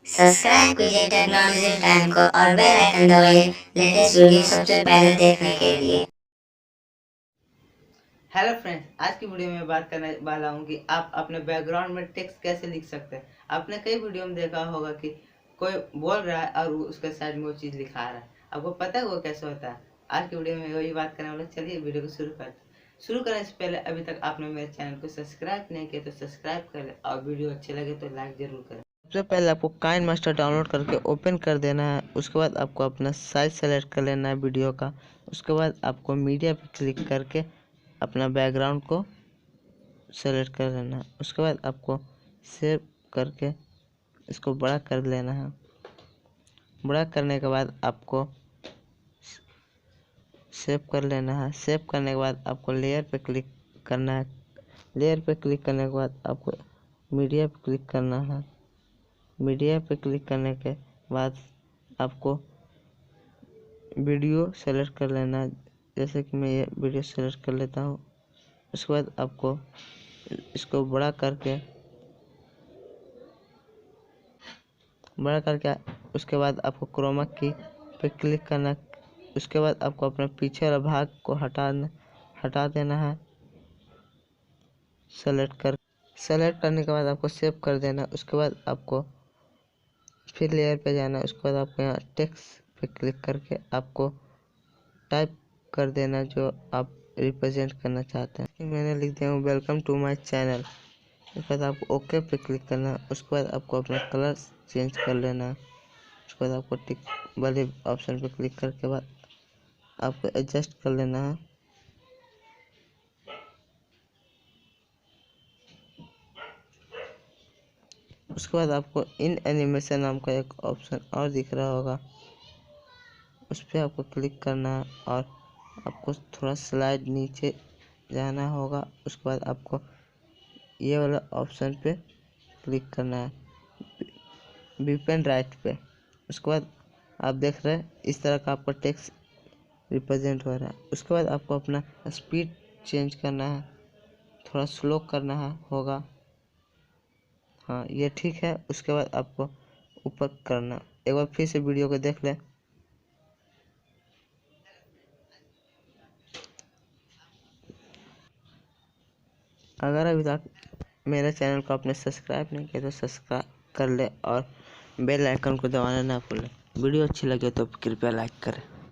Subscribe कीजिए technology time को और बेल आइकन दबाइए लेटेस्ट वीडियो सबसे पहले देखने के लिए। हेलो फ्रेंड्स, आज की वीडियो में बात करने वाला हूँ कि आप अपने बैकग्राउंड में टेक्स्ट कैसे लिख सकते हैं। आपने कई वीडियो में देखा होगा कि कोई बोल रहा है और वो उसके साइड में वो चीज़ लिखा रहा है। आपको पता है वो कैसे होता है? आज की वीडियो में वही बात करने वाले। चलिए वीडियो को शुरू करते हैं। शुरू करने से पहले अभी तक आपने मेरे चैनल को सब्सक्राइब नहीं किया तो सब्सक्राइब कर ले और वीडियो अच्छे लगे तो लाइक जरूर करें। सबसे पहले आपको काइन मास्टर डाउनलोड करके ओपन कर देना है। उसके बाद आपको अपना साइज सेलेक्ट कर लेना है वीडियो का। उसके बाद आपको मीडिया पर क्लिक करके अपना बैकग्राउंड को सेलेक्ट कर लेना है। उसके बाद आपको सेव करके इसको बड़ा कर लेना है। बड़ा करने के बाद आपको सेव कर लेना है। सेव करने के बाद आपको लेयर पे क्लिक करना है। लेयर पे क्लिक करने के बाद आपको मीडिया पे क्लिक करना है। मीडिया पे क्लिक करने के बाद आपको वीडियो सेलेक्ट कर लेना है। जैसे कि मैं ये वीडियो सेलेक्ट कर लेता हूँ। उसके बाद आपको इसको बड़ा करके उसके बाद आपको क्रोमा की पे क्लिक करना। उसके बाद आपको अपने पीछे वाला भाग को हटा देना है। सेलेक्ट करने के बाद आपको सेव कर देना। उसके बाद आपको फिर लेयर पे जाना है। उसके बाद आपको यहाँ टेक्स्ट पे क्लिक करके आपको टाइप कर देना जो आप रिप्रेजेंट करना चाहते हैं। मैंने लिख दिया हूँ वेलकम टू माय चैनल। उसके बाद आपको ओके पे क्लिक करना है। उसके बाद आपको अपना कलर चेंज कर लेना है। उसके बाद आपको टिक वाले ऑप्शन पे क्लिक करके बाद आपको एडजस्ट कर लेना है। उसके बाद आपको इन एनिमेशन नाम का एक ऑप्शन और दिख रहा होगा, उस पर आपको क्लिक करना है और आपको थोड़ा स्लाइड नीचे जाना होगा। उसके बाद आपको ये वाला ऑप्शन पे क्लिक करना है, विपेन राइट पे। उसके बाद आप देख रहे हैं इस तरह का आपका टेक्स्ट रिप्रेजेंट हो रहा है। उसके बाद आपको अपना स्पीड चेंज करना है, थोड़ा स्लो करना है होगा। हाँ, ये ठीक है। उसके बाद आपको ऊपर करना। एक बार फिर से वीडियो को देख लें। अगर अभी तक मेरे चैनल को आपने सब्सक्राइब नहीं किया तो सब्सक्राइब कर ले और बेल आइकन को दबाना ना भूलें। वीडियो अच्छी लगे तो कृपया लाइक करें।